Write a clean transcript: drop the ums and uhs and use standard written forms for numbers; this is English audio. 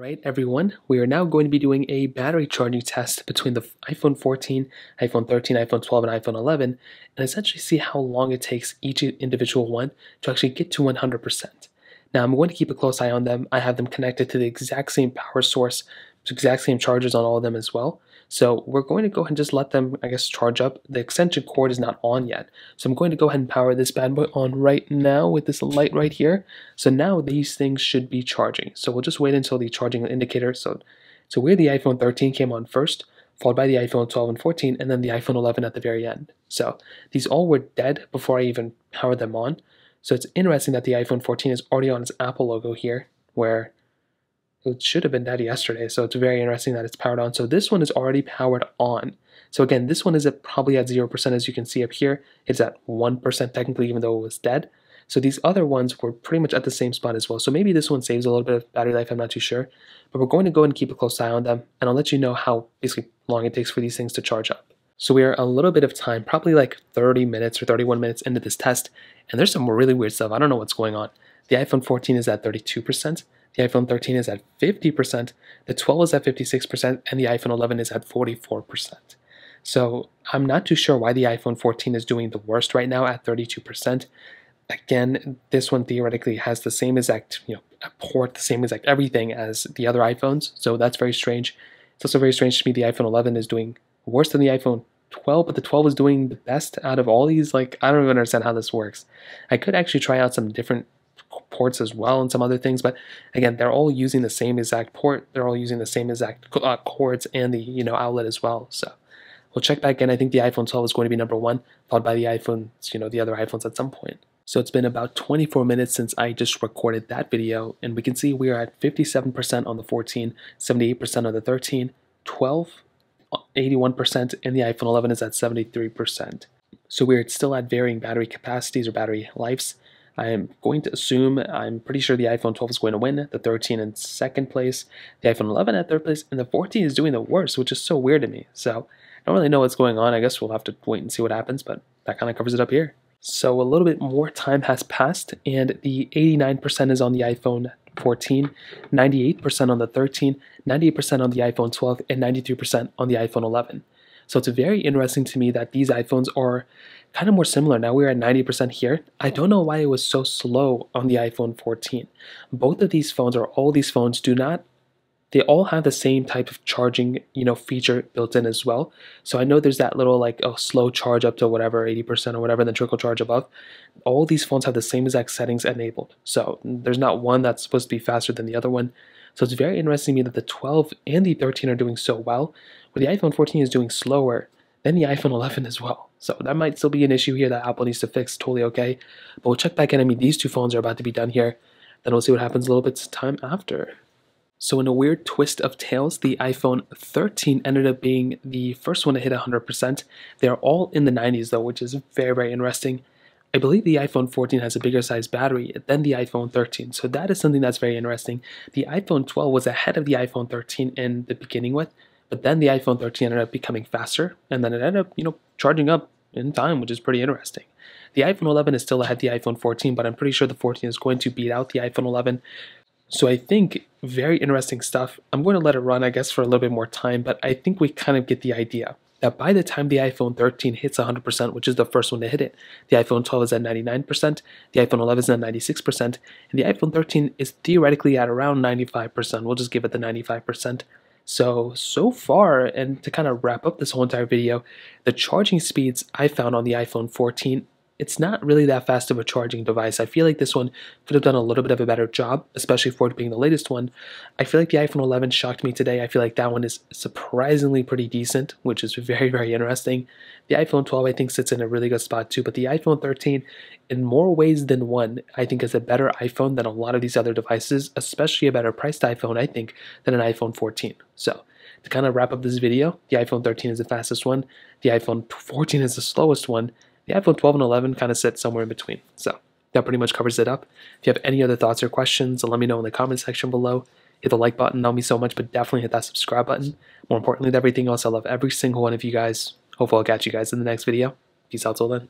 Alright everyone, we are now going to be doing a battery charging test between the iPhone 14, iPhone 13, iPhone 12, and iPhone 11, and essentially see how long it takes each individual one to actually get to 100%. Now I'm going to keep a close eye on them. I have them connected to the exact same power source, exact same chargers on all of them as well. So we're going to go ahead and just let them, I guess, charge up. The extension cord is not on yet. So I'm going to go ahead and power this bad boy on right now with this light right here. So now these things should be charging. So we'll just wait until the charging indicator. So where the iPhone 13 came on first, followed by the iPhone 12 and 14, and then the iPhone 11 at the very end. So these all were dead before I even powered them on. So it's interesting that the iPhone 14 is already on its Apple logo here, where it should have been dead yesterday, so it's very interesting that it's powered on. So this one is already powered on. So again, this one is probably at 0%, as you can see up here. It's at 1% technically, even though it was dead. So these other ones were pretty much at the same spot as well. So maybe this one saves a little bit of battery life, I'm not too sure. But we're going to go ahead and keep a close eye on them, and I'll let you know how basically long it takes for these things to charge up. So we are a little bit of time, probably like 30 minutes or 31 minutes into this test, and there's some really weird stuff. I don't know what's going on. The iPhone 14 is at 32%. The iPhone 13 is at 50%, the 12 is at 56%, and the iPhone 11 is at 44%. So I'm not too sure why the iPhone 14 is doing the worst right now at 32%. Again, this one theoretically has the same exact, a port, the same exact everything as the other iPhones, so that's very strange. It's also very strange to me the iPhone 11 is doing worse than the iPhone 12, but the 12 is doing the best out of all these. Like, I don't even understand how this works. I could actually try out some different ports as well and some other things, but again, they're all using the same exact port. They're all using the same exact cords and the outlet as well. So we'll check back in. I think the iPhone 12 is going to be number one, followed by the iPhones, the other iPhones at some point. So it's been about 24 minutes since I just recorded that video, and we can see we are at 57% on the 14, 78% on the 13, 12, 81%, and the iPhone 11 is at 73%. So we're still at varying battery capacities or battery lives. I am going to assume, I'm pretty sure the iPhone 12 is going to win, the 13 in second place, the iPhone 11 at third place, and the 14 is doing the worst, which is so weird to me. So I don't really know what's going on. I guess we'll have to wait and see what happens, but that kind of covers it up here. So a little bit more time has passed, and the 89% is on the iPhone 14, 98% on the 13, 98% on the iPhone 12, and 93% on the iPhone 11. So it's very interesting to me that these iPhones are kind of more similar. Now we're at 90% here. I don't know why it was so slow on the iPhone 14. Both of these phones, or all these phones, they all have the same type of charging, feature built in as well. So I know there's that little slow charge up to whatever, 80% or whatever, and then trickle charge above. All these phones have the same exact settings enabled. So there's not one that's supposed to be faster than the other one. So it's very interesting to me that the 12 and the 13 are doing so well, but the iPhone 14 is doing slower than the iPhone 11 as well. So that might still be an issue here that Apple needs to fix, totally okay. But we'll check back in. I mean, these two phones are about to be done here. Then we'll see what happens a little bit time after. So in a weird twist of tails, the iPhone 13 ended up being the first one to hit 100%. They're all in the 90s though, which is very, very interesting. I believe the iPhone 14 has a bigger size battery than the iPhone 13, so that is something that's very interesting. The iPhone 12 was ahead of the iPhone 13 in the beginning with, but then the iPhone 13 ended up becoming faster, and then it ended up, charging up in time, which is pretty interesting. The iPhone 11 is still ahead of the iPhone 14, but I'm pretty sure the 14 is going to beat out the iPhone 11. So I think very interesting stuff. I'm going to let it run, I guess, for a little bit more time, but I think we kind of get the idea that by the time the iPhone 13 hits 100%, which is the first one to hit it, the iPhone 12 is at 99%, the iPhone 11 is at 96%, and the iPhone 13 is theoretically at around 95%. We'll just give it the 95%. So far, and to kind of wrap up this whole entire video, the charging speeds I found on the iPhone 14, it's not really that fast of a charging device. I feel like this one could have done a little bit of a better job, especially for it being the latest one. I feel like the iPhone 11 shocked me today. I feel like that one is surprisingly pretty decent, which is very, very interesting. The iPhone 12, I think, sits in a really good spot too, but the iPhone 13, in more ways than one, I think is a better iPhone than a lot of these other devices, especially a better priced iPhone, I think, than an iPhone 14. So to kind of wrap up this video, the iPhone 13 is the fastest one. The iPhone 14 is the slowest one. The iPhone 12 and 11 kind of sit somewhere in between. So that pretty much covers it up. If you have any other thoughts or questions, let me know in the comment section below. Hit the like button, that'll mean so much, but definitely hit that subscribe button. More importantly than everything else, I love every single one of you guys. Hopefully I'll catch you guys in the next video. Peace out till then.